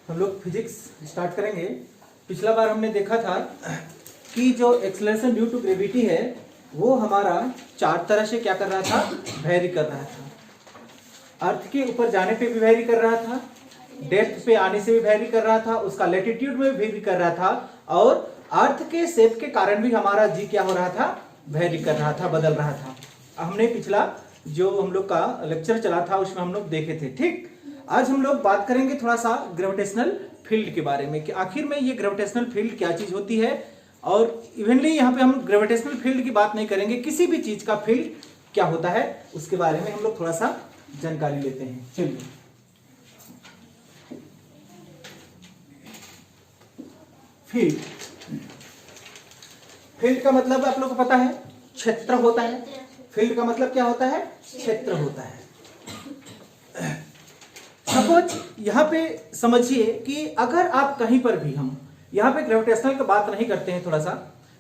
हम लोग physics start करेंगे। पिछला बार हमने देखा था कि जो एक्सेलरेशन ड्यू टू ग्रेविटी है वो हमारा चार तरह से क्या कर रहा था, वेरी कर रहा था। अर्थ के ऊपर जाने पे भी वेरी कर रहा था, डेप्थ पे आने से भी वेरी कर रहा था, उसका लैटिट्यूड में भी वेरी कर रहा था, और अर्थ के शेप के कारण भी हमारा जी क्या हो रहा था, वेरी कर रहा था, बदल रहा था। हमने पिछला जो हम लोग का लेक्चर चला था उसमें हम लोग देखे थे। ठीक, आज हम लोग बात करेंगे थोड़ा सा ग्रेविटेशनल फील्ड के बारे में कि आखिर में ये ग्रेविटेशनल फील्ड क्या चीज होती है। और इवनली यहाँ पे हम ग्रेविटेशनल फील्ड की बात नहीं करेंगे, किसी भी चीज का फील्ड क्या होता है उसके बारे में हम लोग थोड़ा सा जानकारी लेते हैं। चलिए, फील्ड, फील्ड का मतलब आप लोग को पता है क्षेत्र होता है। फील्ड का मतलब क्या होता है, क्षेत्र होता है। सपोज यहाँ पे समझिए कि अगर आप कहीं पर भी, हम यहाँ पे ग्रेविटेशनल की बात नहीं करते हैं, थोड़ा सा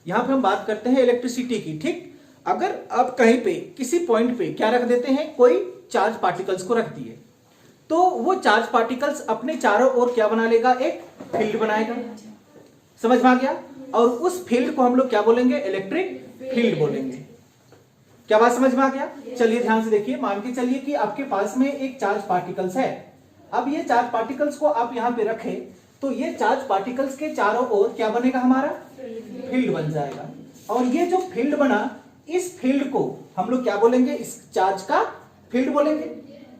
यहाँ पे हम बात करते हैं इलेक्ट्रिसिटी की। ठीक, अगर आप कहीं पे किसी पॉइंट पे क्या रख देते हैं, कोई चार्ज पार्टिकल्स को रख दिए, तो वो चार्ज पार्टिकल्स अपने चारों ओर क्या बना लेगा, एक फील्ड बनाएगा। समझ में आ गया? और उस फील्ड को हम लोग क्या बोलेंगे, इलेक्ट्रिक फील्ड बोलेंगे। क्या बात समझ में आ गया? चलिए ध्यान से देखिए, मान के चलिए कि आपके पास में एक चार्ज पार्टिकल्स है। अब ये चार्ज पार्टिकल्स को आप यहाँ पे रखें तो ये चार्ज पार्टिकल्स के चारों ओर क्या बनेगा, हमारा फील्ड बन जाएगा। और ये जो फील्ड बना, इस फील्ड को हम लोग क्या बोलेंगे, इस चार्ज का फील्ड बोलेंगे।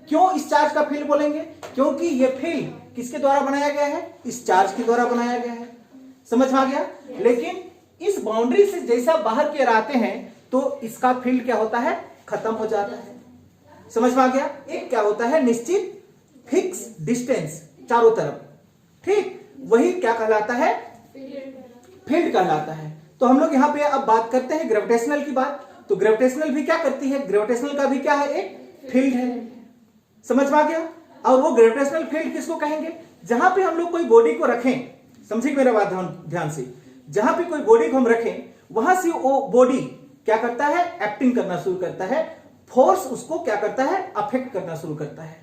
क्यों इस चार्ज का फील्ड बोलेंगे? क्योंकि ये फील्ड किसके द्वारा बनाया गया है, इस चार्ज के द्वारा बनाया गया है। समझ में आ गया? लेकिन इस बाउंड्री से जैसा बाहर के आते हैं तो इसका फील्ड क्या होता है, खत्म हो जाता है। समझ में आ गया? एक क्या होता है, निश्चित फिक्स डिस्टेंस चारों तरफ। ठीक, वही क्या कहलाता है, फील्ड कहलाता है। तो हम लोग यहाँ पे अब बात करते हैं ग्रेविटेशनल की बात। तो ग्रेविटेशनल भी क्या करती है, ग्रेविटेशनल का भी क्या है, एक फील्ड है। समझ में आ गया? और वो ग्रेविटेशनल फील्ड किसको कहेंगे, जहां पे हम लोग कोई बॉडी को रखें, समझिए मेरा बात ध्यान से, जहां पे कोई बॉडी को हम रखें वहां से वो बॉडी क्या करता है, एक्टिंग करना शुरू करता है, फोर्स उसको क्या करता है, अफेक्ट करना शुरू करता है।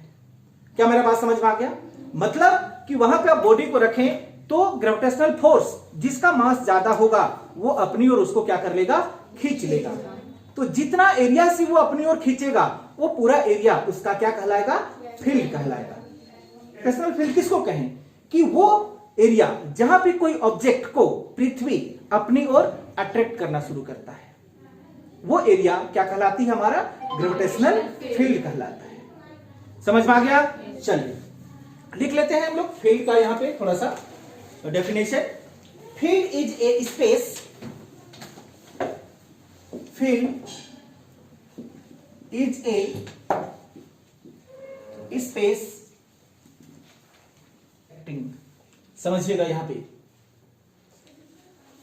क्या मेरा बात समझ में आ गया? मतलब कि वहां पे आप बॉडी को रखें तो ग्रेविटेशनल फोर्स जिसका मास ज्यादा होगा वो अपनी ओर उसको क्या कर लेगा, खींच लेगा। तो जितना एरिया से वो अपनी ओर खींचेगा वो पूरा एरिया उसका क्या कहलाएगा, फील्ड कहलाएगा। ग्रेविटेशनल फील्ड किसको कहें, कि वो एरिया जहां पे कोई ऑब्जेक्ट को पृथ्वी अपनी ओर अट्रैक्ट करना शुरू करता है, वो एरिया क्या कहलाती है, हमारा ग्रेविटेशनल फील्ड कहलाता है। समझ में आ गया? चलिए लिख लेते हैं हम लोग फील्ड का यहां पे थोड़ा सा definition. Field is a space, field is a space acting. समझिएगा यहां पे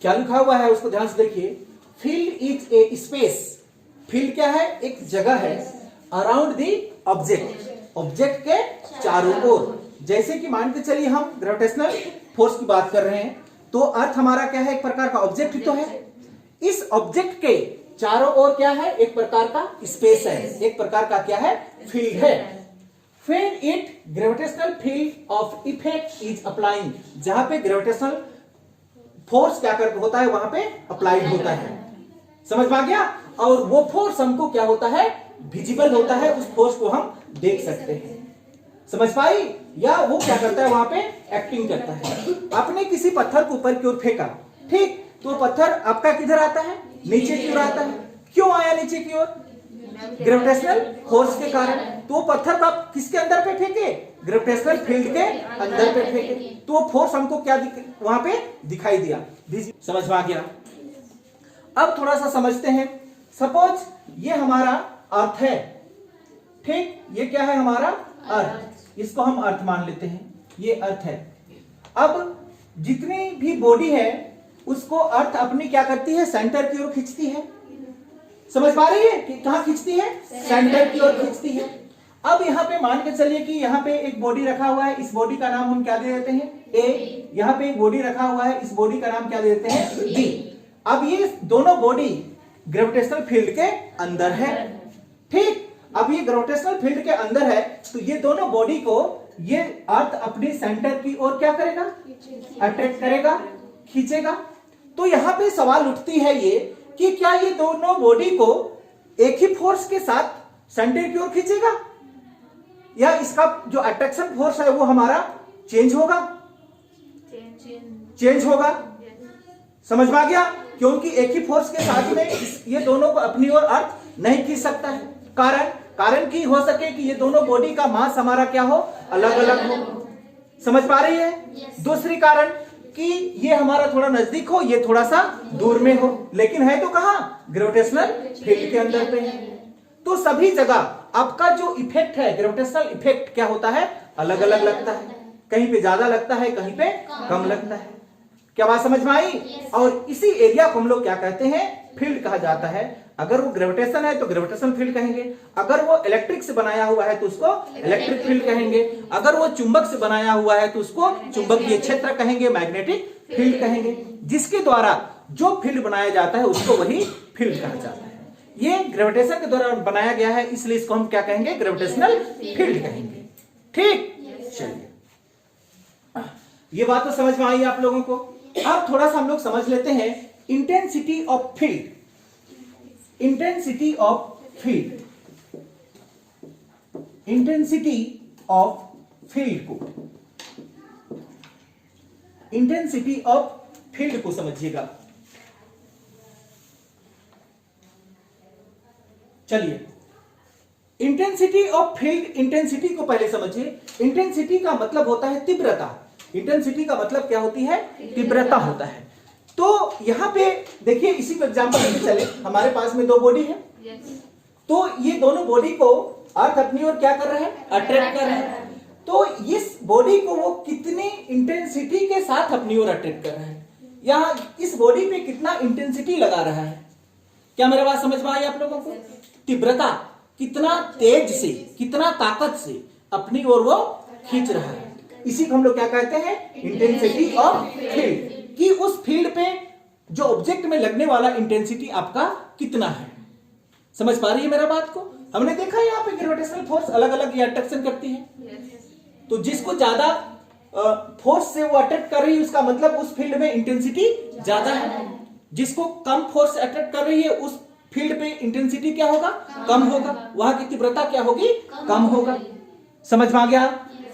क्या लिखा हुआ है उसको ध्यान से देखिए। Field is a space, field क्या है, एक जगह है अराउंड दी ऑब्जेक्ट, ऑब्जेक्ट के चारों ओर। जैसे कि मान के चलिए हम ग्रेविटेशनल फोर्स की बात कर रहे हैं तो अर्थ हमारा क्या है, एक प्रकार का ऑब्जेक्ट ही तो है। इस ऑब्जेक्ट के चारों ओर क्या है, एक प्रकार का स्पेस है, एक प्रकार का क्या है, फील्ड है। फिर it gravitational field of effect is applying, जहां पे ग्रेविटेशनल फोर्स क्या कर होता है, वहां पे अप्लाइड होता है। समझ में आ गया? और वो फोर्स हमको क्या होता है, विजिबल होता है, उस फोर्स को हम देख सकते हैं। समझ पाई? या वो क्या करता है, वहां पे एक्टिंग करता है। आपने किसी पत्थर को ऊपर की ओर फेंका, ठीक, तो पत्थर आपका किधर आता है, नीचे की ओर आता है। क्यों आया नीचे की ओर, ग्रेविटेशनल फोर्स के कारण। तो पत्थर को आप किसके अंदर पे फेंके, ग्रेविटेशनल फील्ड के अंदर पे फेंके, तो वो फोर्स हमको क्या वहां पे दिखाई दिया। समझ में आ गया? अब थोड़ा सा समझते हैं। सपोज ये हमारा अर्थ है, ठीक, ये क्या है, हमारा अर्थ, इसको हम अर्थ मान लेते हैं, ये अर्थ है। अब जितनी भी बॉडी है उसको अर्थ अपनी क्या करती है, सेंटर की ओर खींचती है। समझ पा रही है कि कहां खींचती है, सेंटर की ओर खींचती है। अब यहाँ पे मान के चलिए कि यहाँ पे एक बॉडी रखा हुआ है, इस बॉडी का नाम हम क्या दे देते हैं, ए। यहाँ पे एक बॉडी रखा हुआ है, इस बॉडी का नाम क्या दे देते हैं, बी। अब ये दोनों बॉडी ग्रेविटेशनल फील्ड के अंदर है, ठीक। अब ये ग्रेविटेशनल फील्ड के अंदर है तो ये दोनों बॉडी को ये अर्थ अपने सेंटर की ओर क्या करेगा, अट्रैक्ट करेगा, खींचेगा। तो यहां पे सवाल उठती है ये कि क्या ये दोनों बॉडी को एक ही फोर्स के साथ सेंटर की ओर खींचेगा, या इसका जो अट्रैक्शन फोर्स है वो हमारा चेंज होगा, चेंज होगा। समझ में आ गया? क्योंकि एक ही फोर्स के साथ में ये दोनों को अपनी ओर अर्थ नहीं खींच सकता है। कारण की हो सके कि ये दोनों बॉडी का मास हमारा क्या हो, अलग अलग हो। समझ पा रही है? दूसरी कारण कि ये हमारा थोड़ा नजदीक हो, ये थोड़ा सा दूर में हो, लेकिन है तो कहां, ग्रेविटेशनल फील्ड के अंदर पे है। तो सभी जगह आपका जो इफेक्ट है, ग्रेविटेशनल इफेक्ट क्या होता है, अलग अलग लगता है। कहीं पे ज्यादा लगता है, कहीं पे कम लगता है। क्या बात समझ में आई? और इसी एरिया को हम लोग क्या कहते हैं, फील्ड कहा जाता है। अगर वो ग्रेविटेशन है तो ग्रेविटेशन फील्ड कहेंगे, अगर वो इलेक्ट्रिक से बनाया हुआ है तो उसको इलेक्ट्रिक फील्ड कहेंगे, अगर वो चुंबक से बनाया हुआ है तो उसको चुंबकीय क्षेत्र कहेंगे, मैग्नेटिक फील्ड कहेंगे। जिसके द्वारा जो फील्ड बनाया जाता है उसको वही फील्ड कहा जाता है। ये ग्रेविटेशन के द्वारा बनाया गया है, इसलिए इसको हम क्या कहेंगे, ग्रेविटेशनल फील्ड कहेंगे। ठीक, चलिए ये बात तो समझ में आई आप लोगों को। अब थोड़ा सा हम लोग समझ लेते हैं intensity of field. Intensity of field, intensity of field को, इंटेंसिटी ऑफ फील्ड को समझिएगा। चलिए इंटेंसिटी ऑफ फील्ड, इंटेंसिटी को पहले समझिए। इंटेंसिटी का मतलब होता है तीव्रता। इंटेंसिटी का मतलब क्या होती है, तीव्रता होता है। तो यहां पे देखिए, इसी को एग्जांपल लेके चले, हमारे पास में दो बॉडी है, तो ये दोनों बॉडी को अर्थ अपनी ओर क्या कर रहे हैं, अट्रैक्ट कर रहे हैं। तो इस बॉडी को वो कितनी इंटेंसिटी के साथ अपनी ओर अट्रैक्ट कर रहे हैं, या इस बॉडी पे कितना इंटेंसिटी लगा रहा है। क्या मेरा बात समझ में आई आप लोगों को? तीव्रता, कितना तेज से, कितना ताकत से अपनी ओर वो खींच रहा है, इसी को हम लोग क्या कहते हैं, इंटेंसिटी ऑफ फील्ड। कि उस फील्ड पे जो ऑब्जेक्ट में लगने वाला इंटेंसिटी आपका कितना है। समझ पा रही है मेरा बात को? हमने देखा यहाँ पे ग्रेविटेशनल फोर्स अलग अलग अट्रैक्शन करती है। तो जिसको ज्यादा फोर्स से वो अट्रैक्ट कर रही है, उसका मतलब उस फील्ड में इंटेंसिटी ज्यादा है। जिसको कम फोर्स से अट्रैक्ट कर रही है, उस फील्ड पे इंटेंसिटी क्या होगा, कम होगा, वहां की तीव्रता क्या होगी, कम होगा। समझ में आ गया?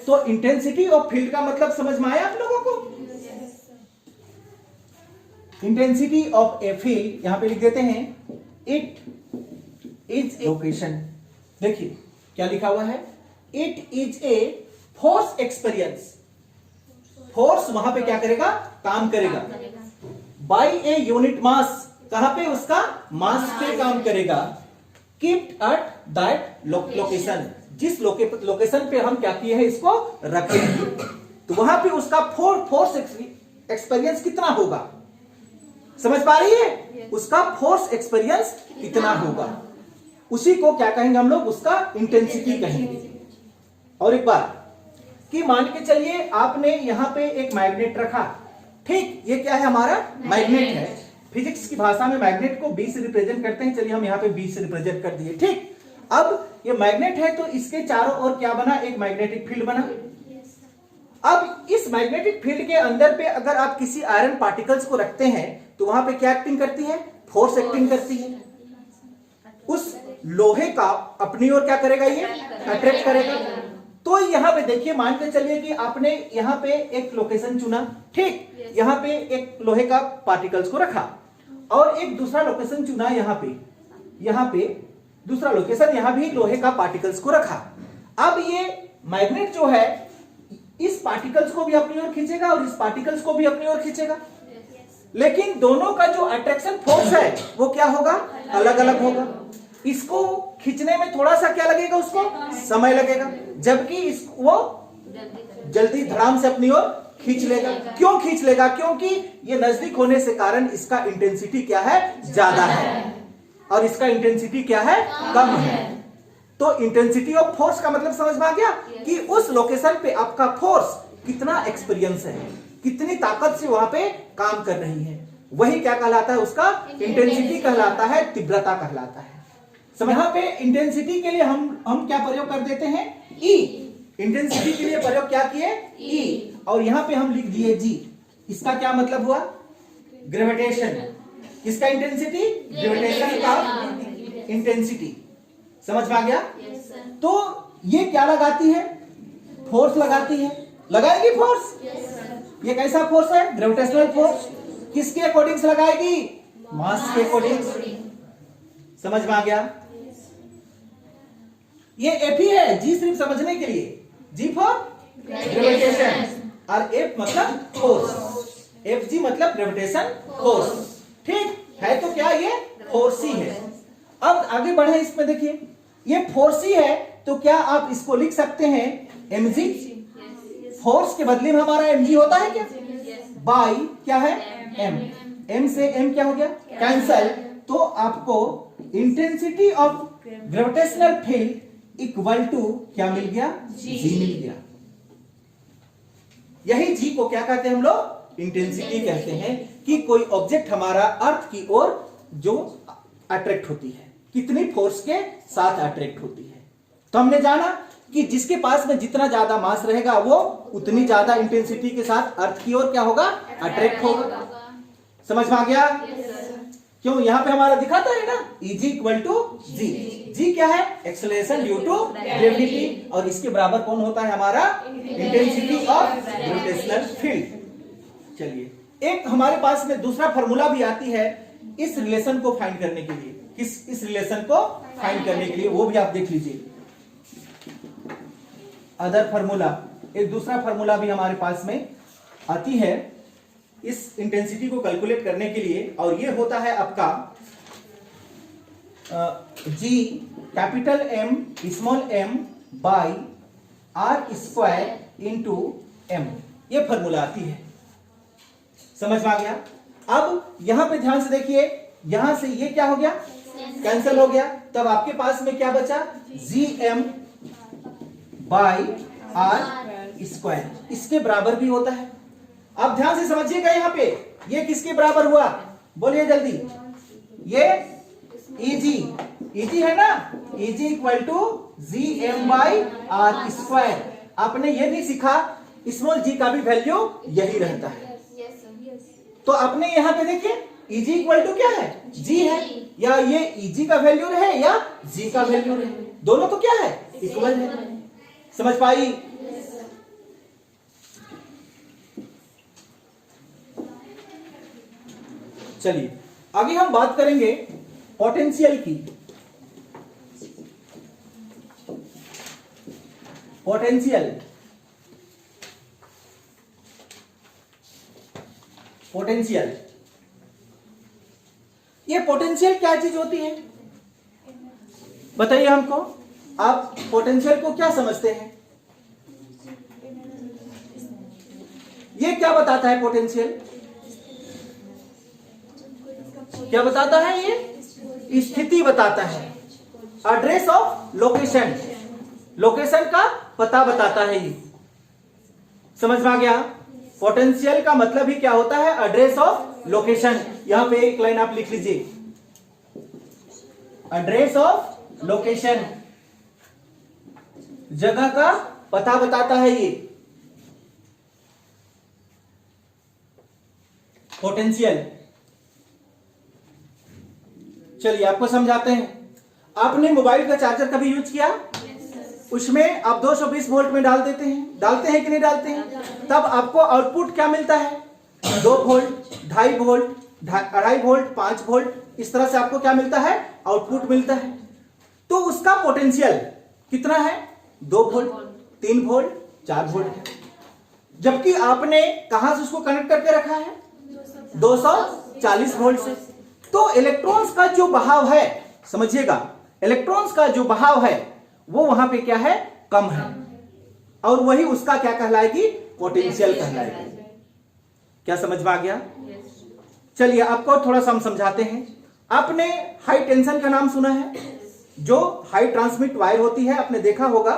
तो इंटेंसिटी ऑफ फील्ड का मतलब समझ में आया आप लोगों को? इंटेंसिटी ऑफ ए फील्ड यहां पे लिख देते हैं, इट इज ए लोकेशन। देखिए क्या लिखा हुआ है, it is a force experience. Force वहां पे क्या करेगा, काम करेगा। बाय ए यूनिट मास, कहां पे, उसका मास पे काम करेगा। कीप्ड एट दैट लोकेशन, जिस लोकेशन पे हम क्या किए हैं, इसको रखेंगे, तो वहां पे उसका फोर्स एक्सपीरियंस कितना होगा। समझ पा रही है? उसका फोर्स एक्सपीरियंस कितना होगा, उसी को क्या कहेंगे हम लोग, उसका इंटेंसिटी कहेंगे। और एक बार कि मान के चलिए आपने यहां पे एक मैग्नेट रखा, ठीक, ये क्या है, हमारा मैग्नेट है। फिजिक्स की भाषा में मैग्नेट को बी से रिप्रेजेंट करते हैं, चलिए हम यहाँ पे बी से रिप्रेजेंट कर दिए। ठीक, अब ये मैग्नेट है तो इसके चारों ओर क्या बना, एक मैग्नेटिक फील्ड बना। अब इस मैग्नेटिक फील्ड के अंदर पे अगर आप किसी आयरन पार्टिकल्स को रखते हैं तो वहां पे क्या एक्टिंग करती है, फोर्स एक्टिंग करती है। उस लोहे का अपनी ओर क्या करेगा, ये अट्रैक्ट करेगा। तो यहां पे देखिए, मान के चलिए कि आपने यहां पे एक लोकेशन चुना, ठीक, यहां पे एक लोहे का पार्टिकल्स को रखा, और एक दूसरा लोकेशन चुना, यहां पे दूसरा लोकेशन, यहां भी लोहे का पार्टिकल्स को रखा। अब ये मैग्नेट जो है इस पार्टिकल्स को भी अपनी ओर खींचेगा और इस पार्टिकल्स को भी अपनी ओर खींचेगा, लेकिन दोनों का जो अट्रैक्शन फोर्स है वो क्या होगा, अलग अलग होगा। इसको खींचने में थोड़ा सा क्या लगेगा, उसको समय लगेगा, जबकि वो जल्दी धड़ाम से अपनी ओर खींच लेगा। क्यों खींच लेगा, क्योंकि ये नजदीक होने से कारण इसका इंटेंसिटी क्या है, ज्यादा है, और इसका इंटेंसिटी क्या है, कम है। तो इंटेंसिटी ऑफ फोर्स का मतलब समझ में आ गया कि उस लोकेशन पे आपका फोर्स कितना एक्सपीरियंस है, कितनी ताकत से वहां पे काम कर रही है, वही क्या कहलाता है, उसका इंटेंसिटी कहलाता है, तीव्रता कहलाता है। समझ? यहाँ पे इंटेंसिटी के लिए हम क्या प्रयोग कर देते हैं, ई। इंटेंसिटी के लिए प्रयोग क्या किए? ई। और यहां पे हम लिख दिए जी। इसका क्या मतलब हुआ? ग्रेविटेशन। किसका इंटेंसिटी? ग्रेविटेशन का इंटेंसिटी। समझ में आ गया? तो ये क्या लगाती है? फोर्स लगाती है। लगाएगी फोर्स? ये कैसा फोर्स है? Gravitational force. किसके अकॉर्डिंग से लगाएगी? मास के अकॉर्डिंग। समझ में आ गया? ये एफ ही है, जी सिर्फ समझने के लिए। जी फॉर ग्रेविटेशन और एफ मतलब फोर्स। एफ जी मतलब ग्रेविटेशन फोर्स। ठीक है? तो क्या ये फोर्स ही है। अब आगे बढ़े इसमें, देखिए ये फोर्स ही है तो क्या आप इसको लिख सकते हैं mg? फोर्स के बदले में हमारा mg होता है क्या? बाई क्या है? m। m से m क्या हो गया? कैंसल। तो आपको intensity of gravitational field equal to क्या मिल गया? g मिल गया। यही g को क्या कहते हैं हम लोग? इंटेंसिटी कहते हैं कि कोई ऑब्जेक्ट हमारा अर्थ की ओर जो अट्रैक्ट होती है, कितनी फोर्स के साथ अट्रैक्ट होती है। तो हमने जाना कि जिसके पास में जितना ज्यादा मास रहेगा वो उतनी ज्यादा इंटेंसिटी के साथ अर्थ की ओर क्या होगा? अट्रैक्ट होगा। समझ में आ गया? क्यों? यहां पे हमारा दिखाता है ना Eg equal to G. G क्या है? Acceleration due to gravity. और इसके बराबर कौन होता है हमारा? Intensity of gravitational field. चलिए, एक हमारे पास में दूसरा फॉर्मूला भी आती है इस रिलेशन को फाइंड करने के लिए। इस रिलेशन को फाइंड करने के लिए वो भी आप देख लीजिए। अदर फार्मूला, एक दूसरा फार्मूला भी हमारे पास में आती है इस इंटेंसिटी को कैलकुलेट करने के लिए। और ये होता है आपका G capital M small M by R square into M. ये फार्मूला आती है। समझ में आ गया? अब यहां पे ध्यान से देखिए, यहां से ये क्या हो गया? कैंसिल हो गया। तब आपके पास में क्या बचा? G M by R square. इसके बराबर भी होता है। अब ध्यान से समझिएगा, यहां पे ये किसके बराबर हुआ? बोलिए जल्दी। ये Eg, Eg है ना? Eg equal to G M by R square. आपने ये नहीं सीखा स्मॉल जी का भी वैल्यू यही रहता है। तो आपने यहां पे देखिए Eg इक्वल टू क्या है? G है। या ये Eg का वैल्यू रहे या G का वैल्यू रहे, दोनों तो क्या है? इक्वल है। समझ पाई? चलिए आगे हम बात करेंगे पोटेंशियल की। पोटेंशियल, पोटेंशियल, ये पोटेंशियल क्या चीज होती है? बताइए हमको। आप पोटेंशियल को क्या समझते हैं? ये क्या बताता है? पोटेंशियल क्या बताता है? ये स्थिति बताता है। एड्रेस ऑफ लोकेशन, लोकेशन का पता बताता है ये। समझ में आ गया? पोटेंशियल का मतलब ही क्या होता है? Address of location. यहां पे एक लाइन आप लिख लीजिए, एड्रेस ऑफ लोकेशन, जगह का पता बताता है ये पोटेंशियल। चलिए आपको समझाते हैं। आपने मोबाइल का चार्जर कभी यूज किया? उसमें आप 220 वोल्ट में डाल देते हैं कि नहीं डालते हैं? तब आपको आउटपुट क्या मिलता है? 2 वोल्ट, 2.5 वोल्ट, 2.5 वोल्ट, 5 वोल्ट, इस तरह से आपको क्या मिलता है? आउटपुट मिलता है। तो उसका पोटेंशियल कितना है? 2 वोल्ट, 3 वोल्ट, 4 वोल्ट। जबकि आपने कहां से उसको कनेक्ट करके रखा है? 240 वोल्ट से। तो इलेक्ट्रॉन्स का जो बहाव है, समझिएगा, इलेक्ट्रॉन्स का जो बहाव है वो वहां पे क्या है? कम है। और वही उसका क्या कहलाएगी? पोटेंशियल कहलाएगी। क्या समझ में आ गया? चलिए आपको थोड़ा सा हम समझाते हैं। आपने हाई टेंशन का नाम सुना है? जो हाई ट्रांसमिट वायर होती है, आपने देखा होगा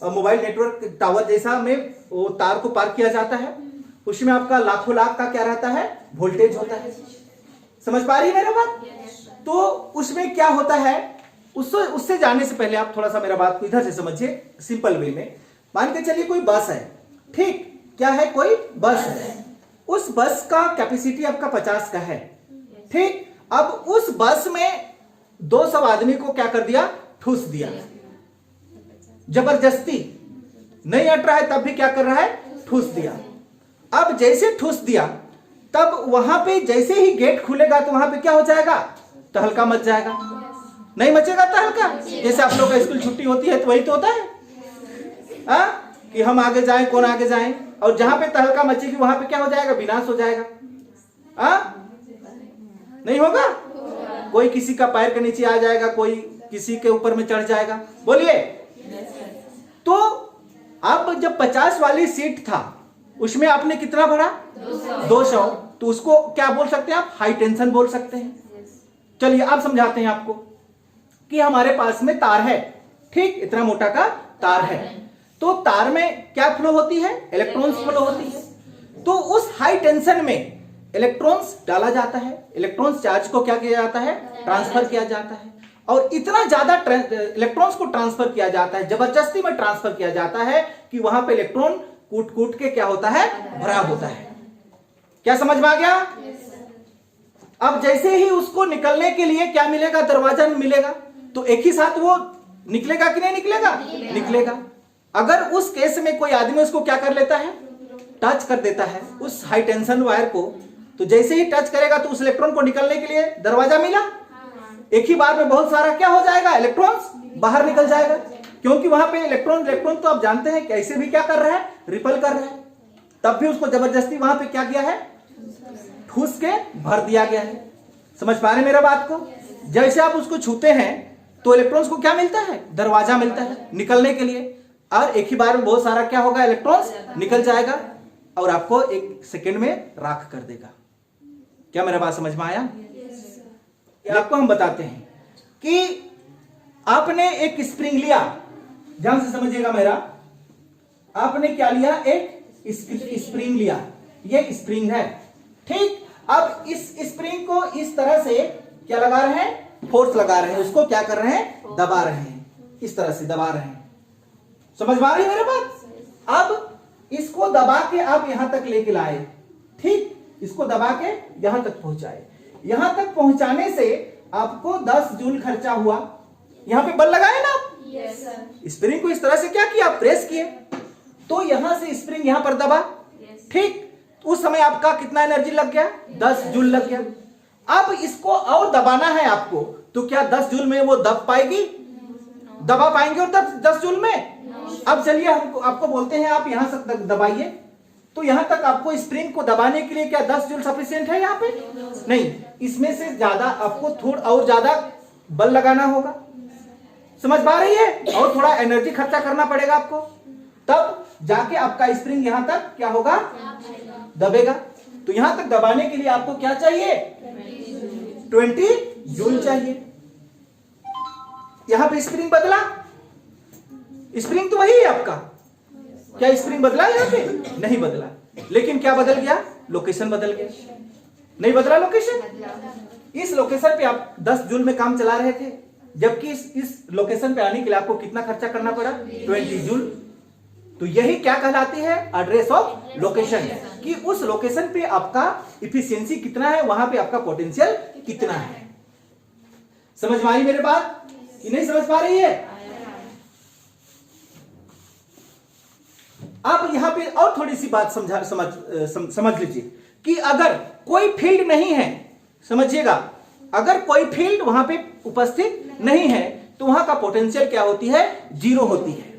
मोबाइल नेटवर्क टावर जैसा में वो तार को पार किया जाता है, उसमें आपका लाखों लाख का क्या रहता है? वोल्टेज होता है। समझ पा रही है मेरा बात? तो उसमें क्या होता है? उससे जाने से पहले आप थोड़ा सा मेरा बात को इधर से समझिए सिंपल वे में। मान के चलिए कोई बस है, ठीक, क्या है, कोई बस है, उस बस का कैपेसिटी आपका 50 का है, ठीक। अब उस बस में 200 आदमी को क्या कर दिया, ठूस दिया, जबरदस्ती, नहीं हट रहा है तब भी क्या कर रहा है, ठूस दिया। अब जैसे ठूस दिया तब वहां पे जैसे ही गेट खुलेगा तो वहां पे क्या हो जाएगा, तहलका मच जाएगा, नहीं मचेगा तहलका? जैसे आप लोग का स्कूल छुट्टी होती है तो वही तो होता है कि हम आगे जाएं, कौन आगे जाएं, और जहां पे तहलका मचेगी वहां पे क्या हो जाएगा, विनाश हो जाएगा। नहीं होगा? कोई किसी का पैर के नीचे आ जाएगा, कोई किसी के ऊपर में चढ़ जाएगा, बोलिए। तो अब जब 50 वाली सीट था उसमें आपने कितना भरा, 200, तो उसको क्या बोल सकते हैं आप, हाई टेंशन बोल सकते हैं। चलिए अब समझाते हैं आपको कि हमारे पास में तार है, ठीक, इतना मोटा का तार है, तो तार में क्या फ्लो होती है, इलेक्ट्रॉन्स फ्लो होती है। तो उस हाई टेंशन में इलेक्ट्रॉन्स डाला जाता है, इलेक्ट्रॉन्स चार्ज को क्या किया जाता है, ट्रांसफर किया जाता है, और इतना ज्यादा इलेक्ट्रॉन्स को ट्रांसफर किया जाता है, जबरदस्ती में ट्रांसफर किया जाता है कि वहां पे इलेक्ट्रॉन कूट कूट के क्या होता है, भरा होता है। क्या समझ में आ गया? अब जैसे ही उसको निकलने के लिए क्या मिलेगा, दरवाजा मिलेगा, तो एक ही साथ वो निकलेगा कि नहीं निकलेगा, निकलेगा। अगर उस केस में कोई आदमी उसको क्या कर लेता है, टच कर देता है उस हाई टेंशन वायर को, तो जैसे ही टच करेगा तो उस इलेक्ट्रॉन को निकलने के लिए दरवाजा मिला, एक ही बार में बहुत सारा क्या हो जाएगा, इलेक्ट्रॉन्स बाहर निकल जाएगा, क्योंकि वहां पे इलेक्ट्रॉन तो आप जानते हैं कैसे भी क्या कर रहा है, रिपल कर रहा है, तब भी उसको जबरदस्ती वहां पे क्या किया है, ठूस के भर दिया गया है। समझ पा रहे मेरा बात को? जैसे आप उसको छूते हैं तो इलेक्ट्रॉन्स को क्या मिलता है, दरवाजा मिलता है निकलने के लिए, और एक ही बार में बहुत सारा क्या होगा, इलेक्ट्रॉन्स निकल जाएगा और आपको एक सेकेंड में राख कर देगा। क्या मेरा बात समझ में आया? आपको हम बताते हैं कि आपने एक स्प्रिंग लिया, ध्यान से समझिएगा मेरा, आपने क्या लिया, एक स्प्रिंग लिया, ये स्प्रिंग है, ठीक। अब इस स्प्रिंग को इस तरह से क्या लगा रहे हैं, फोर्स लगा रहे हैं, उसको क्या कर रहे हैं, दबा रहे हैं, इस तरह से दबा रहे हैं। समझ में आ रही है मेरे बात? अब इसको दबा के आप यहां तक लेके लाए, ठीक, इसको दबा के यहां तक पहुंचाए, यहां तक पहुंचाने से आपको 10 जूल खर्चा हुआ। यहां पे बल लगाए ना आप, yes, सर। स्प्रिंग को इस तरह से क्या किया, प्रेस किए, तो यहां से स्प्रिंग यहां पर दबा, yes, ठीक, उस समय आपका कितना एनर्जी लग गया, 10 जूल लग गया। अब इसको और दबाना है आपको, तो क्या 10 जूल में वो दब पाएगी, दबा पाएंगे और 10 जूल में? अब चलिए हमको आपको बोलते हैं आप यहां तक दबाइए, तो यहां तक आपको स्प्रिंग को दबाने के लिए क्या 10 जूल सफिशिएंट है यहाँ पे? नहीं, इसमें से ज्यादा आपको थोड़ा और ज्यादा बल लगाना होगा। समझ पा रही है? और थोड़ा एनर्जी खर्चा करना पड़ेगा आपको, तब जाके आपका स्प्रिंग यहां तक क्या होगा, दबेगा। तो यहां तक दबाने के लिए आपको क्या चाहिए, 20 जूल चाहिए। यहां पे स्प्रिंग बदला, स्प्रिंग तो वही है आपका, क्या स्प्रिंग बदला यहां पे? नहीं बदला, लेकिन क्या बदल गया, लोकेशन बदल गया। नहीं बदला लोकेशन? इस लोकेशन पे आप 10 जूल में काम चला रहे थे, जबकि इस लोकेशन पे आने के लिए आपको कितना खर्चा करना पड़ा, 20 जूल। तो यही क्या कहलाती है, एड्रेस ऑफ लोकेशन, कि उस लोकेशन पे आपका इफिशियंसी कितना है, वहां पे आपका पोटेंशियल कितना है। समझ में आई मेरे बात कि नहीं समझ पा रही है? आप यहां पे और थोड़ी सी बात समझ लीजिए कि अगर कोई फील्ड नहीं है, समझिएगा, अगर कोई फील्ड वहां पे उपस्थित नहीं है तो वहां का पोटेंशियल क्या होती है, 0 होती है।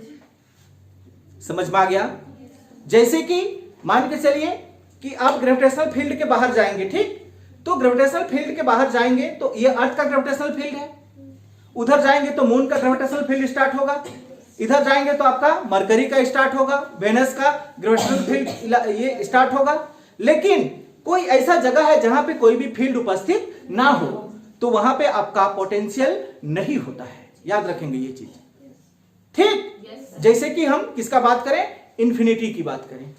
समझ में आ गया? जैसे कि मान के चलिए कि आप ग्रेविटेशनल फील्ड के बाहर जाएंगे, ठीक, तो ग्रेविटेशनल फील्ड के बाहर जाएंगे तो ये अर्थ का ग्रेविटेशनल फील्ड है, उधर जाएंगे तो मून का ग्रेविटेशनल फील्ड स्टार्ट होगा, इधर जाएंगे तो आपका मरकरी का स्टार्ट होगा, वेनस का ग्रेविटेशनल फील्ड ये स्टार्ट होगा। लेकिन कोई ऐसा जगह है जहां पे कोई भी फील्ड उपस्थित ना हो, तो वहां पे आपका पोटेंशियल नहीं होता है। याद रखेंगे ये चीज, ठीक। जैसे कि हम किसका बात करें, इन्फिनिटी की बात करें,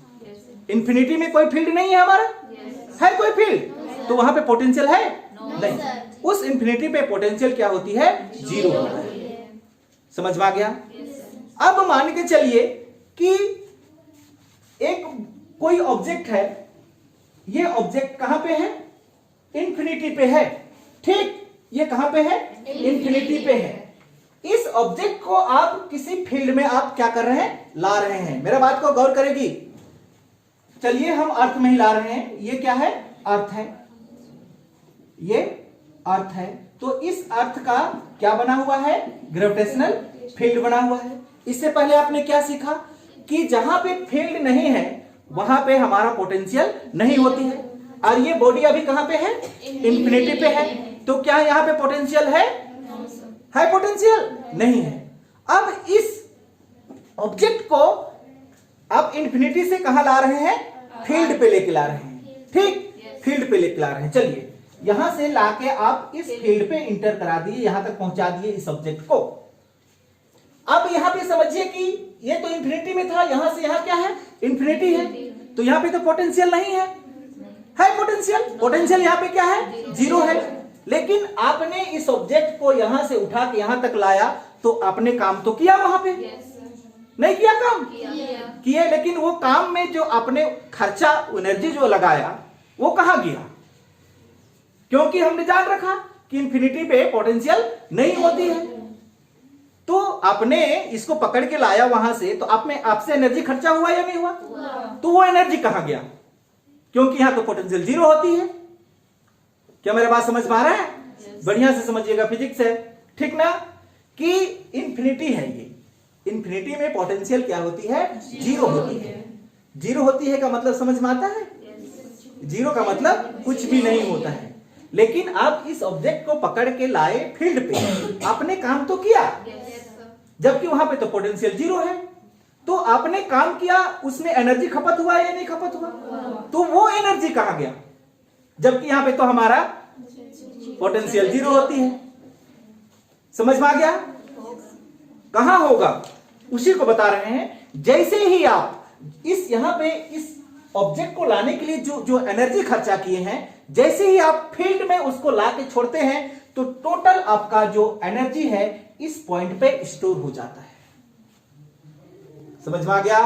इन्फिनिटी में कोई फील्ड नहीं है हमारा, है कोई फील्ड, तो वहां पे पोटेंशियल है नहीं, उस इन्फिनिटी पे पोटेंशियल क्या होती है, 0 होता है। समझ में आ गया? अब मान के चलिए कि एक कोई ऑब्जेक्ट है, ये ऑब्जेक्ट कहां पे है? इंफिनिटी पे है, ठीक। ये कहां पे है? इंफिनिटी पे है। इस ऑब्जेक्ट को आप किसी फील्ड में आप क्या कर रहे हैं? ला रहे हैं। मेरा बात को गौर करेगी। चलिए हम अर्थ में ही ला रहे हैं। ये क्या है? अर्थ है, ये अर्थ है। तो इस अर्थ का क्या बना हुआ है? ग्रेविटेशनल फील्ड बना हुआ है। इससे पहले आपने क्या सीखा कि जहां पे फील्ड नहीं है वहां पे हमारा पोटेंशियल नहीं होती है। और ये बॉडी अभी कहां पे है? इंफिनिटी पे है। तो क्या यहां पे पोटेंशियल है? है पोटेंशियल? नहीं है। अब इस ऑब्जेक्ट को आप इंफिनिटी से कहां ला रहे हैं? फील्ड पे लेके ला रहे हैं, ठीक। फील्ड पे लेके ला रहे हैं। चलिए यहां से लाके आप इस फील्ड पे इंटर करा दिए, यहां तक पहुंचा दिए इस ऑब्जेक्ट को। अब यहां पे समझिए कि ये तो इंफिनिटी में था, यहां से यहां क्या है? इंफिनिटी है। तो यहां पे तो पोटेंशियल नहीं है। है पोटेंशियल? पोटेंशियल यहां पे क्या है? जीरो है। लेकिन आपने इस ऑब्जेक्ट को यहां से उठा के यहां तक लाया, तो आपने काम तो किया वहां पे? नहीं किया काम? किया। लेकिन वो काम में जो आपने खर्चा, एनर्जी जो लगाया, वो कहां गया? क्योंकि हमने जान रखा कि इंफिनिटी पे पोटेंशियल नहीं होती है। तो आपने इसको पकड़ के लाया वहां से, तो आपसे एनर्जी खर्चा हुआ या नहीं हुआ? तो वो एनर्जी कहां गया? क्योंकि यहां तो पोटेंशियल जीरो होती है। क्या मेरा बात समझ में आ रहा है? बढ़िया से समझिएगा, फिजिक्स है, ठीक ना। कि इंफिनिटी है ये, इंफिनिटी में पोटेंशियल क्या होती है? जीरो होती है। जीरो होती है का मतलब समझ में आता है? जीरो का मतलब कुछ भी नहीं होता है। लेकिन आप इस ऑब्जेक्ट को पकड़ के लाए फील्ड पे, आपने काम तो किया, जबकि वहां पे तो पोटेंशियल जीरो है। तो आपने काम किया, उसमें एनर्जी खपत हुआ या नहीं खपत हुआ? तो वो एनर्जी कहां गया? जबकि यहां पे तो हमारा पोटेंशियल जीरो होती है। समझ में आ गया? कहां होगा उसी को बता रहे हैं। जैसे ही आप यहां पे इस ऑब्जेक्ट को लाने के लिए जो एनर्जी खर्चा किए हैं, जैसे ही आप फील्ड में उसको ला के छोड़ते हैं, तो टोटल आपका जो एनर्जी है इस पॉइंट पे स्टोर हो जाता है। समझ में आ गया?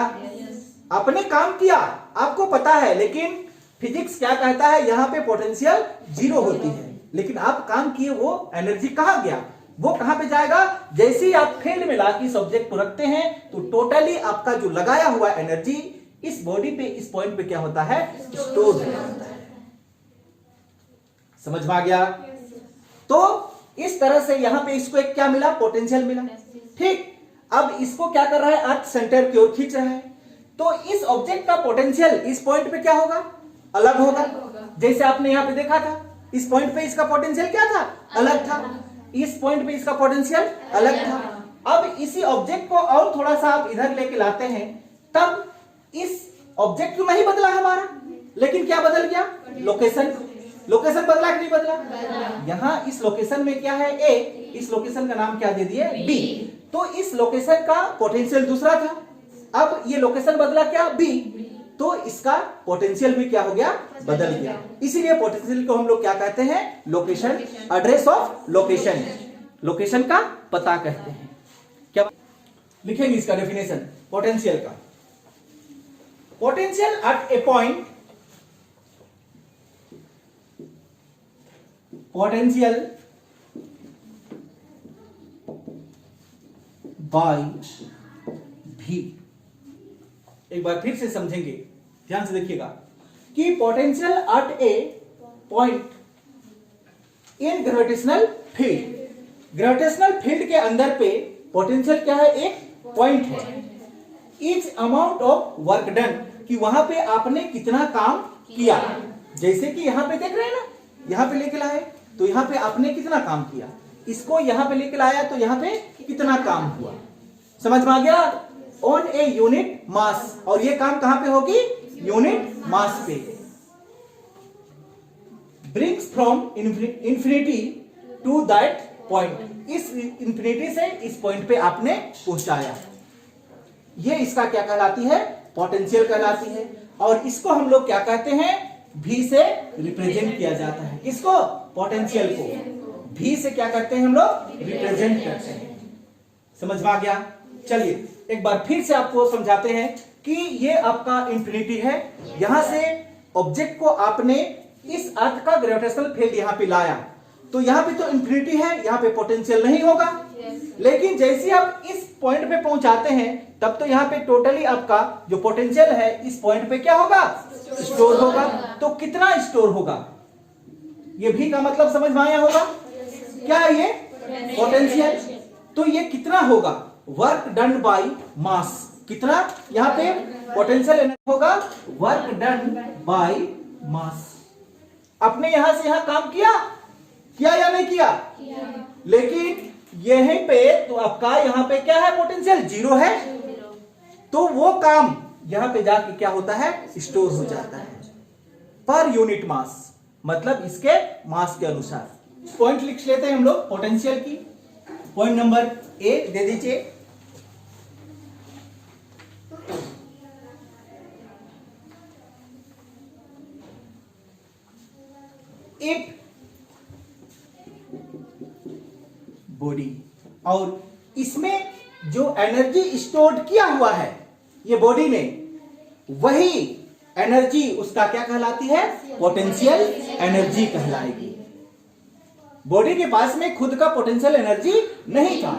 आपने काम किया, आपको पता है, लेकिन फिजिक्स क्या कहता है? यहां पे पोटेंशियल जीरो होती है। लेकिन आप काम किए, वो एनर्जी कहां गया? वो कहां पे जाएगा? जैसे ही आप फील्ड में लाके इस ऑब्जेक्ट को रखते हैं, तो टोटली आपका जो लगाया हुआ एनर्जी इस बॉडी पे, इस पॉइंट पे क्या होता है? स्टोर हो जाता है। समझ में आ गया? तो इस तरह से यहां पे इसको एक क्या मिला? पोटेंशियल मिला, ठीक। अब इसको क्या कर रहा है? अर्थ सेंटर की ओर खींच रहा है। तो इस ऑब्जेक्ट का पोटेंशियल इस पॉइंट पे क्या होगा? अलग होगा। जैसे आपने यहां पे देखा था, इस पॉइंट पे इसका पोटेंशियल क्या था? अलग था। इस पॉइंट पे इसका पोटेंशियल अलग था। अब इसी ऑब्जेक्ट को और थोड़ा सा आप इधर लेके लाते हैं, तब इस ऑब्जेक्ट तो नहीं बदला हमारा, लेकिन क्या बदल गया? लोकेशन। लोकेशन बदला कि नहीं बदला? यहां इस लोकेशन में क्या है? ए। इस लोकेशन का नाम क्या दे दिए? बी। तो इस लोकेशन का पोटेंशियल दूसरा था, अब ये लोकेशन बदला क्या? बी। तो इसका पोटेंशियल भी क्या हो गया? बदल गया। इसीलिए पोटेंशियल को हम लोग क्या कहते हैं? Location, address of location, location का पता कहते हैं। क्या लिखेंगे इसका डेफिनेशन पोटेंशियल का? Potential at A point, potential bye भी। एक बार फिर से समझेंगे, ध्यान से देखिएगा कि potential at A point in gravitational field. Gravitational field के अंदर पे पोटेंशियल क्या है? एक पॉइंट है। Is amount of work done, कि वहां पे आपने कितना काम किया। जैसे कि यहां पे देख रहे हैं ना, यहां पे लेके लाए, तो यहां पे आपने कितना काम किया। इसको यहां पे लेके लाया, तो यहां पे कितना काम हुआ। समझ में आ गया? On a unit mass. और ये काम कहां पे होगी? यूनिट मास पे। Brings from infinity to that point, इस इंफिनिटी से इस पॉइंट पे आपने पहुंचाया। ये इसका क्या कहलाती है? पोटेंशियल कहलाती है। और इसको हम लोग क्या कहते हैं? भी से रिप्रेजेंट किया जाता है। किसको? पोटेंशियल को भी से क्या करते हैं हम लोग? रिप्रेजेंट करते हैं। समझ में आ गया? चलिए एक बार फिर से आपको समझाते हैं कि ये आपका इंफिनिटी है। यहां से ऑब्जेक्ट को आपने इस अर्थ का ग्रेविटेशनल फील्ड यहां पे लाया, तो यहां पे तो इंफिनिटी है, यहां पे पोटेंशियल नहीं होगा। लेकिन जैसे आप इस पॉइंट पे पहुंचाते हैं तब तो यहाँ पे टोटली आपका जो पोटेंशियल है इस पॉइंट पे क्या होगा, स्टोर होगा। तो कितना स्टोर होगा, ये भी का मतलब समझ में आया होगा। क्या है ये पोटेंशियल, तो ये कितना होगा, वर्क डन बाय मास। कितना यहाँ पे पोटेंशियल एनर्जी होगा, वर्क डन बाय मास। आपने यहां से यहां काम किया या नहीं किया, लेकिन यहीं पे तो आपका यहां पे क्या है, पोटेंशियल जीरो है, तो वो काम यहां पे जाके क्या होता है, स्टोर हो जाता है पर यूनिट मास, मतलब इसके मास के अनुसार। पॉइंट लिख लेते हैं हम लोग पोटेंशियल की। पॉइंट नंबर ए दे दीजिए, इफ बॉडी, और इसमें जो एनर्जी स्टोर्ड किया हुआ है ये बॉडी में, वही एनर्जी उसका क्या कहलाती है, पोटेंशियल एनर्जी कहलाएगी। बॉडी के पास में खुद का पोटेंशियल एनर्जी नहीं था,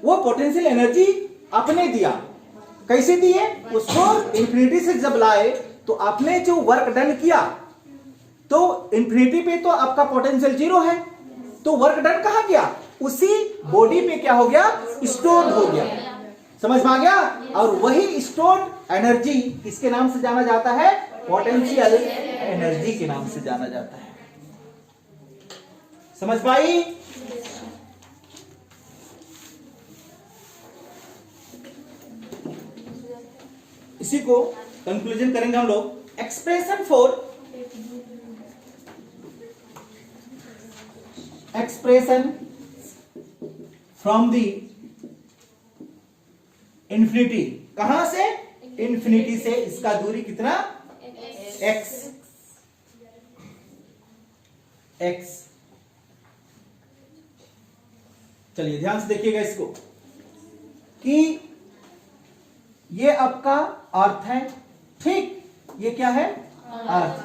वो पोटेंशियल एनर्जी आपने दिया। कैसे दिए, उसको इंफिनिटी से जब लाए तो आपने जो वर्क डन किया, तो इंफिनिटी पे तो आपका पोटेंशियल जीरो है, तो वर्क डन कहां गया, उसी बॉडी पे क्या हो गया, स्टोर हो गया। समझ में आ गया। और वही स्टोर्ड एनर्जी किसके नाम से जाना जाता है, पोटेंशियल एनर्जी के नाम से जाना जाता है। समझ पाई। इसी को कंक्लूजन करेंगे हम लोग। एक्सप्रेशन फ्रॉम दी इंफिनिटी, कहां से, इंफिनिटी से इसका दूरी कितना, x। चलिए ध्यान से देखिएगा इसको, कि ये आपका अर्थ है, ठीक, ये क्या है, अर्थ।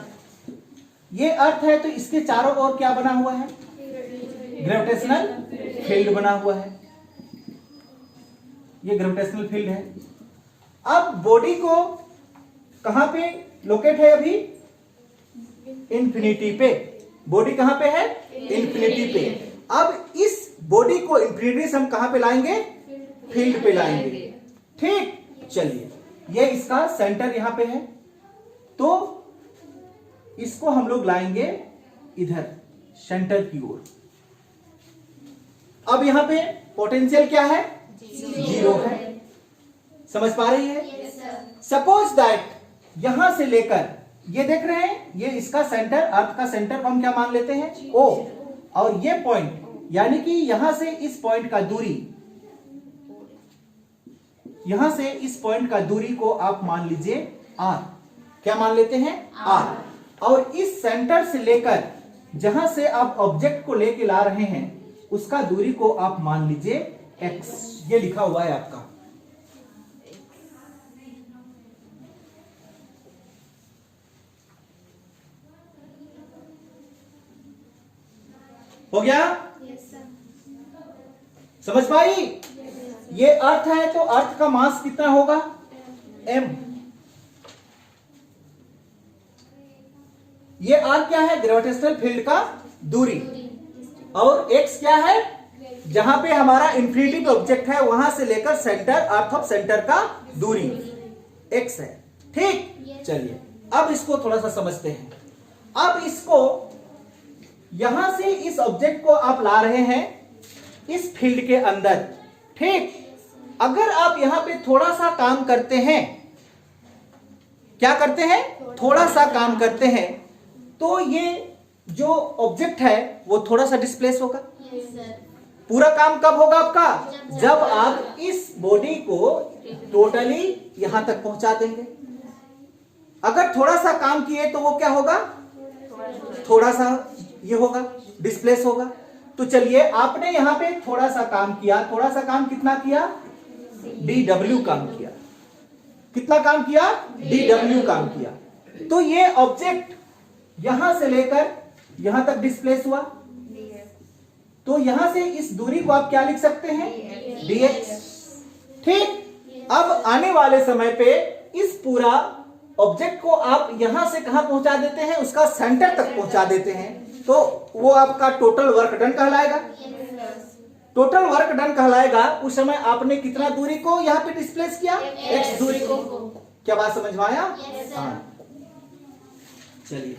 ये अर्थ है तो इसके चारों ओर क्या बना हुआ है, ग्रेविटेशनल फील्ड बना हुआ है, ये ग्रेविटेशनल फील्ड है। अब बॉडी को कहां पे लोकेट है, अभी इंफिनिटी पे। बॉडी कहां पे है, इंफिनिटी पे। अब इस बॉडी को इंफिनिटी से हम कहां पे लाएंगे, फील्ड पे लाएंगे, ठीक। चलिए, ये इसका सेंटर यहां पे है, तो इसको हम लोग लाएंगे इधर सेंटर की ओर। अब यहां पे पोटेंशियल क्या है, जीरो है। समझ पा रही है। सपोज दैट यहां से लेकर, ये देख रहे हैं, ये इसका सेंटर, अर्थ का सेंटर को हम क्या मान लेते हैं, ओ, और ये पॉइंट, यानी कि यहां से इस पॉइंट का दूरी, यहां से इस पॉइंट का दूरी को आप मान लीजिए आर। क्या मान लेते हैं, आर। और इस सेंटर से लेकर जहां से आप ऑब्जेक्ट को लेके ला रहे हैं उसका दूरी को आप मान लीजिए x। ये लिखा हुआ है आपका। हो गया, समझ पाई। ये अर्थ है तो अर्थ का मास कितना होगा, m। ये r क्या है, ग्रेविटेशनल फील्ड का दूरी, और x क्या है, जहां पे हमारा इंफिनिटी पे ऑब्जेक्ट है वहां से लेकर सेंटर, अर्थ ऑफ सेंटर का दूरी x है, ठीक। चलिए अब इसको थोड़ा सा समझते हैं। अब इसको यहां से इस ऑब्जेक्ट को आप ला रहे हैं इस फील्ड के अंदर, ठीक। अगर आप यहां पे थोड़ा सा काम करते हैं, क्या करते हैं, थोड़ा सा काम करते हैं, तो ये जो ऑब्जेक्ट है वो थोड़ा सा डिस्प्लेस होगा। पूरा काम कब होगा आपका, जब आप इस बॉडी को टोटली यहां तक पहुंचा देंगे। अगर थोड़ा सा काम किए तो वो क्या होगा, थोड़ा सा ये होगा, डिस्प्लेस होगा। तो चलिए आपने यहां पे थोड़ा सा काम किया, थोड़ा सा काम कितना किया, dw काम किया। कितना काम किया? dw काम किया। तो ये ऑब्जेक्ट यहां से लेकर यहां तक डिस्प्लेस हुआ, तो यहां से इस दूरी को आप क्या लिख सकते हैं? dx। ठीक, अब आने वाले समय पे इस पूरा ऑब्जेक्ट को आप यहां से कहां पहुंचा देते हैं? उसका सेंटर तक पहुंचा देते हैं, तो वो आपका टोटल वर्क डन कहलाएगा। टोटल वर्क डन कहलाएगा। उस समय आपने कितना दूरी को यहां पे डिस्प्लेस किया? x दूरी को। क्या बात समझ में आया? हाँ, चलिए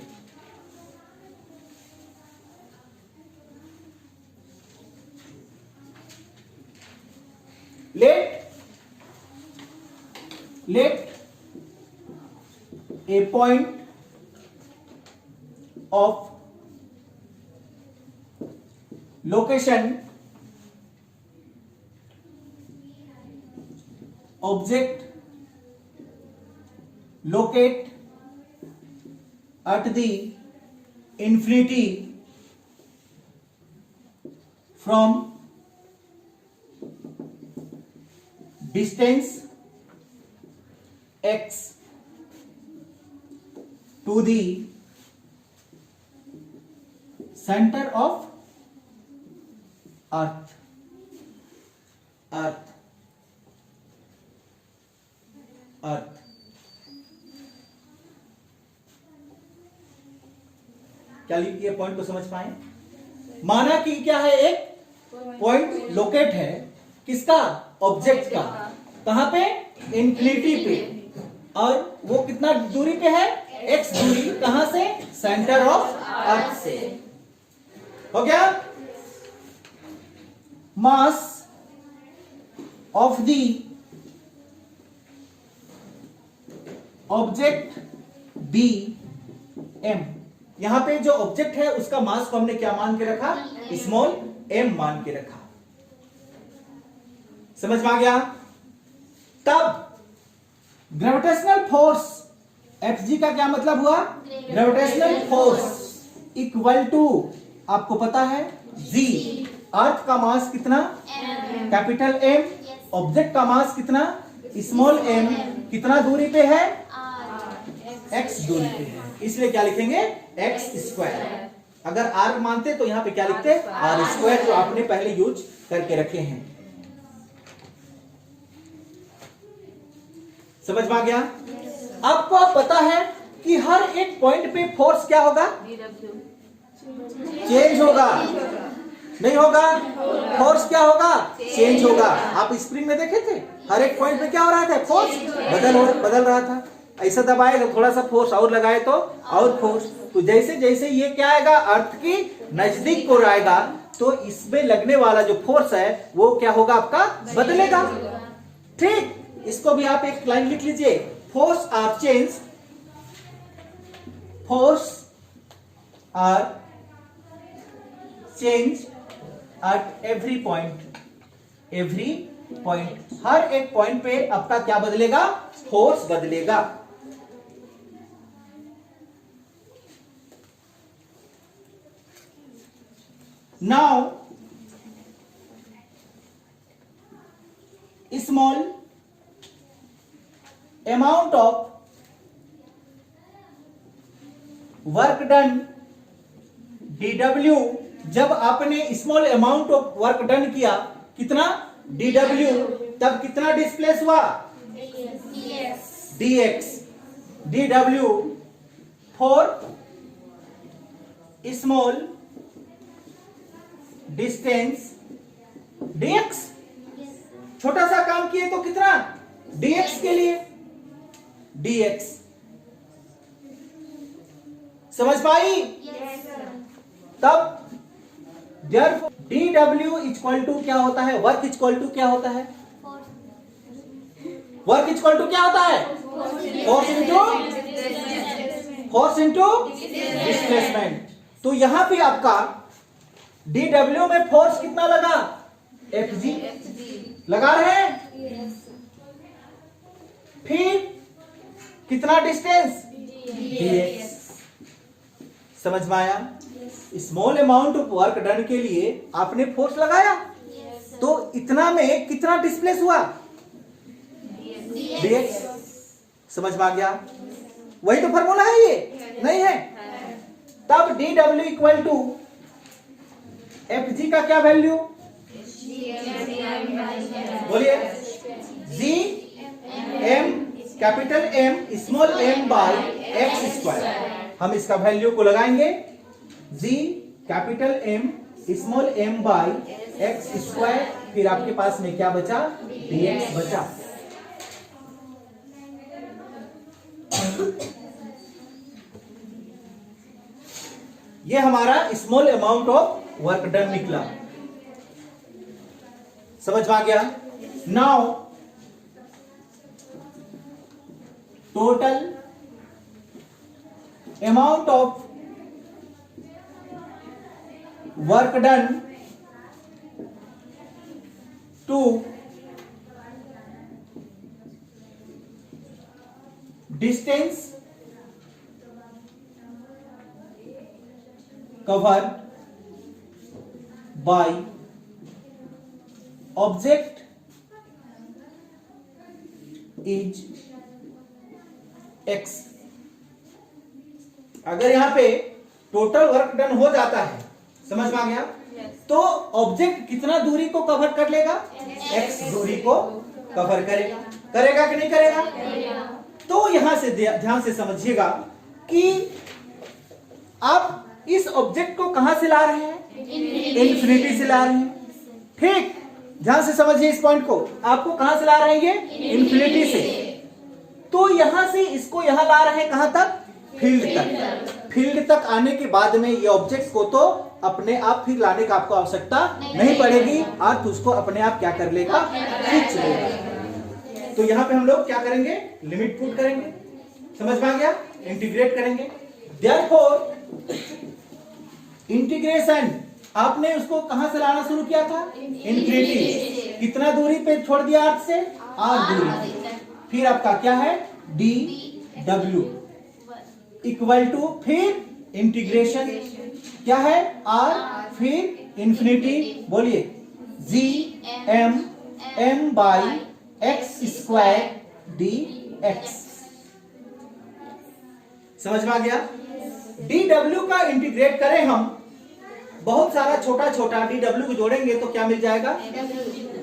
let a point of location object locate at the infinity from distance x to the center of earth। क्या लिखिए? पॉइंट को समझ पाए? माना कि क्या है, एक पॉइंट लोकेट है किसका? ऑब्जेक्ट का। कहां पे? इंफिनिटी पे। और वो कितना दूरी पे है? x दूरी। कहां से? सेंटर ऑफ अर्थ से। हो गया? Mass of the object be m। यहां पे जो ऑब्जेक्ट है उसका मास को हमने क्या मान के रखा? स्मॉल m मान के रखा। समझ में आ गया? तब ग्रेविटेशनल फोर्स Fg का क्या मतलब हुआ? ग्रेविटेशनल फोर्स इक्वल टू, आपको पता है, g। अर्थ का मास कितना? Capital M। ऑब्जेक्ट का मास कितना? Small m। कितना दूरी पे है? x दूरी पे है, इसलिए क्या लिखेंगे? x square. अगर r मानते तो यहां पे क्या लिखते? r स्क्वायर, जो आपने पहले यूज करके रखे हैं। समझ में आ गया? आपको अब पता है कि हर एक पॉइंट पे फोर्स क्या होगा? चेंज होगा। नहीं होगा? फोर्स क्या होगा? चेंज होगा। आप स्प्रिंग में देखे थे, हर एक पॉइंट पे क्या हो रहा था? फोर्स बदल रहा था। ऐसा दबाए तो थोड़ा सा फोर्स और लगाए तो और फोर्स। तो जैसे जैसे ये क्या आएगा? अर्थ की नजदीक को आएगा, तो इसमें लगने वाला जो फोर्स है वो क्या होगा? आपका बदलेगा। ठीक, इसको भी आप एक लाइन लिख लीजिए। Force are change at every point. हर एक पॉइंट पे आपका क्या बदलेगा? फोर्स बदलेगा। Now small amount of work done dw, जब आपने small amount of work done किया, कितना? dw, तब कितना डिस्प्लेस हुआ? dx। dw for small distance dx। छोटा सा काम किए तो कितना? dx के लिए dx। समझ पाई? तब dw इक्वल टू क्या होता है? वर्क इक्वल टू क्या होता है? वर्क इक्वल टू क्या होता है? Force into displacement. तो यहां पे आपका dw में फोर्स कितना लगा? Fg लगा रहे हैं। फिर कितना डिस्टेंस? dx। समझ में आया? Small amount of work done के लिए आपने फोर्स लगाया, तो इतना में कितना डिस्प्लेस हुआ? dx। समझ में आ गया? वही तो फॉर्मूला है, ये नहीं है? तब dw इक्वल टू fg का क्या वैल्यू बोलिए? g m capital M small m by x square. हम इसका वैल्यू को लगाएंगे, g capital M small m by x square, फिर आपके पास में क्या बचा? dx बचा। ये हमारा small amount of work done निकला। समझ में आ गया? Now total amount of work done to distance covered by object is x। अगर यहां पे टोटल वर्क डन हो जाता है, समझ में आ गया? तो ऑब्जेक्ट कितना दूरी को कवर कर लेगा? x दूरी को कवर करेगा। करेगा कि नहीं करेगा? तो यहां से ध्यान से समझिएगा कि आप इस ऑब्जेक्ट को कहां से ला रहे हैं? इन्फिनिटी से ला रहे हैं। ठीक, ध्यान से समझिए इस पॉइंट को। आपको कहां से ला रहे हैं? ये इन्फिनिटी से। तो यहां से इसको यहां ला रहे हैं, कहां तक? फील्ड तक। फील्ड तक आने के बाद में ये ऑब्जेक्ट को तो अपने आप फिर लाने का आपको आवश्यकता नहीं पड़ेगी, अर्थ उसको अपने आप क्या कर लेगा? खींच लेगा। तो यहां पे हम लोग क्या करेंगे? लिमिट पुट करेंगे। समझ में आ गया? इंटीग्रेट करेंगे। देयरफॉर इंटीग्रेशन, आपने उसको कहां से लाना शुरू किया था? इन्फिनिटी। कितना दूरी पे छोड़ दिया अर्थ से? r दूरी। फिर आपका क्या है? dw इक्वल टू फिर इंटीग्रेशन क्या है? r फिर इन्फिनिटी, बोलिए g m m by x square dx। समझ में आ गया? dw का इंटीग्रेट करें हम, बहुत सारा छोटा छोटा dw को जोड़ेंगे तो क्या मिल जाएगा?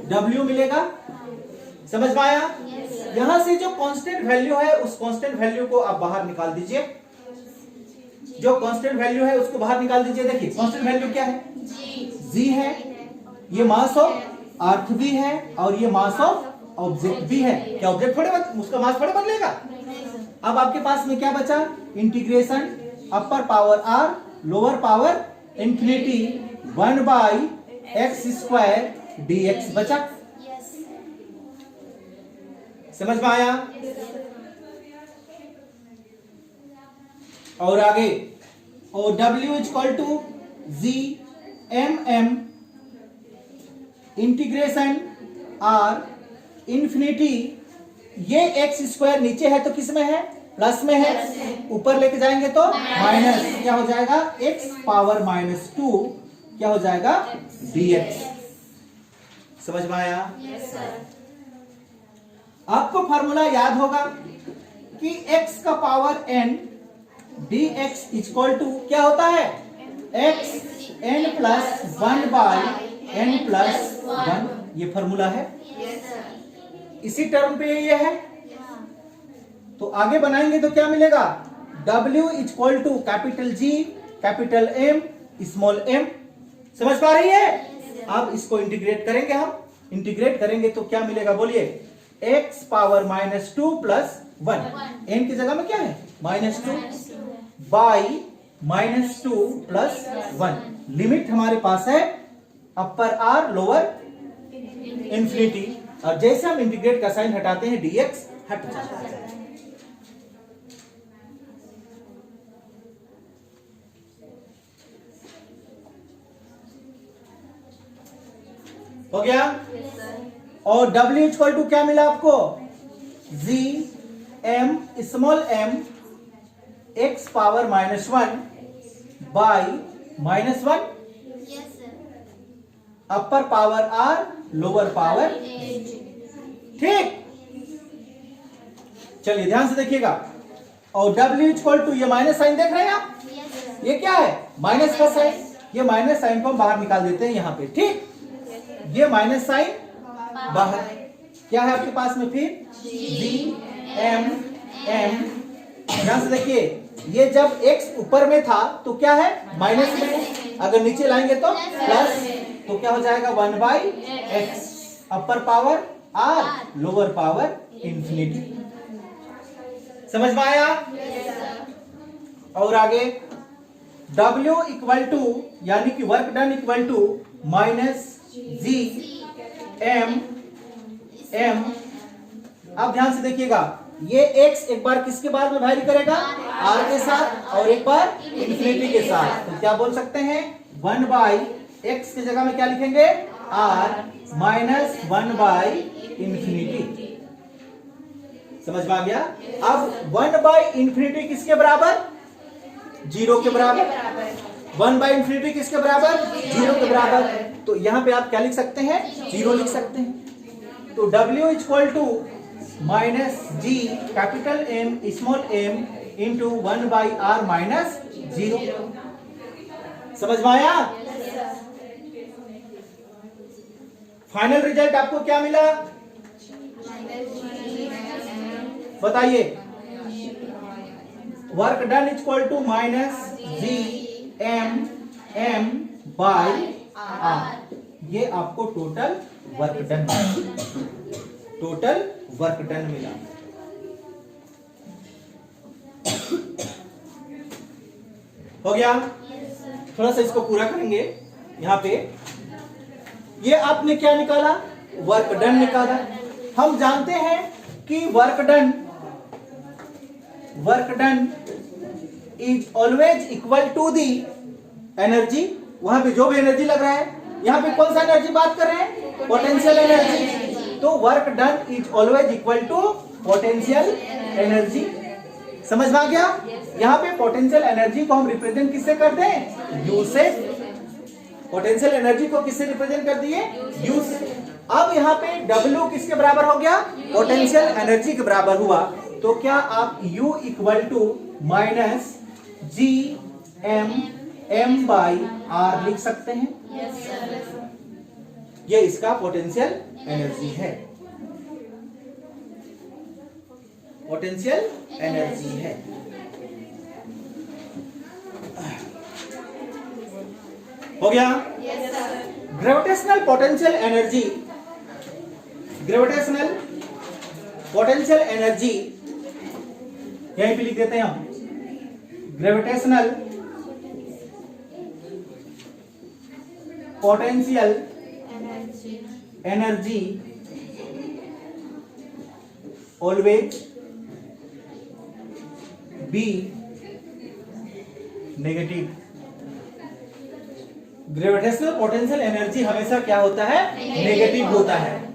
w मिलेगा। समझ में आया? यहां से जो कांस्टेंट वैल्यू है उस कांस्टेंट वैल्यू को आप बाहर निकाल दीजिए। जो कांस्टेंट वैल्यू है उसको बाहर निकाल दीजिए। देखिए कांस्टेंट वैल्यू क्या है? g है। ये मास ऑफ अर्थ भी है और ये मास ऑफ ऑब्जेक्ट भी है। क्या ऑब्जेक्ट थोड़े उसका मास थोड़े बदलेगा? अब आपके पास में क्या बचा? Integration upper power r lower power infinity 1 by x square dx बचा। समझ में आया? और आगे, और w equal to G M M integration r infinity, ये एक्स स्क्वायर नीचे है तो किस में है? प्लस में है। ऊपर लेके जाएंगे तो माइनस, क्या हो जाएगा? x पावर -2 क्या हो जाएगा? dx। समझ में आया? आपको फॉर्मूला याद होगा कि x का power n dx equal to क्या होता है? x n plus 1 by n plus 1। ये फॉर्मूला है। इसी टर्म पे ये है। तो आगे बनाएंगे तो क्या मिलेगा? w equal to capital G capital M small m। समझ पा रही है? अब इसको इंटीग्रेट करेंगे हम। इंटीग्रेट करेंगे तो क्या मिलेगा? बोलिए x पावर -2 प्लस 1। n की जगह में क्या है? -2 बाई -2 प्लस 1। लिमिट हमारे पास है अपर r लोअर इंफिनिटी, और जैसे हम इंटीग्रेट का साइन हटाते हैं dx हट जाता है। हो गया? और w इक्वल टू क्या मिला आपको? g m small m x power -1 by -1 upper power r lower power. ठीक, चलिए ध्यान से देखिएगा, और W इक्वल टू, ये माइनस साइन देख रहे हैं आप, ये क्या है माइनस का साइन, ये माइनस साइन को हम बाहर निकाल देते हैं यहाँ पे, ठीक, ये माइनस साइन बाहर, क्या है आपके पास में फिर G M M। ध्यान से देखिए, ये जब x ऊपर में था तो क्या है माइनस में, अगर नीचे लाएंगे तो प्लस, तो क्या हो जाएगा 1/x, upper power r, lower power infinity. समझ में आया? और आगे W इक्वल टू, यानी कि work done equal to minus G M M। अब ध्यान से देखिएगा, ये x एक बार किसके बाद में वैरी करेगा, r के साथ, और एक बार इंफिनिटी के साथ, तो क्या बोल सकते हैं 1/x की जगह में क्या लिखेंगे r माइनस 1/इंफिनिटी। समझ में आ गया? अब 1/इंफिनिटी किसके बराबर, 0 के बराबर, 1/इंफिनिटी किसके बराबर, 0 के बराबर, तो यहां पे आप क्या लिख सकते हैं 0 लिख सकते हैं। तो W equal to minus G capital M small m into 1/r minus 0। समझ में आया? फाइनल रिजल्ट आपको क्या मिला बताइए, work done equal to minus G M M by R, ये आपको total work done, total work done मिला। हो गया? थोड़ा सा इसको पूरा करेंगे। यहां पे ये आपने क्या निकाला, वर्क डन निकाला। हम जानते हैं कि work done is always equal to the energy, वहां पे जो भी एनर्जी लग रहा है, यहां पे कौन सा एनर्जी बात कर रहे हैं, पोटेंशियल एनर्जी, तो work done is always equal to potential energy. समझ में आ गया? यहां पे पोटेंशियल एनर्जी को हम रिप्रेजेंट किससे करते हैं, यू से। पोटेंशियल एनर्जी को किससे रिप्रेजेंट कर दिए, यू से। अब यहाँ पे W किसके बराबर हो गया, पोटेंशियल एनर्जी के बराबर हुआ, तो क्या आप U equal to minus G M M by R लिख सकते हैं? ये इसका पोटेंशियल एनर्जी है, पोटेंशियल एनर्जी है। हो गया? Gravitational potential energy, gravitational potential energy यहीं पे लिख देते हैं हम, gravitational potential energy always be negative. Gravitational potential energy हमेशा क्या होता है, नेगेटिव होता है।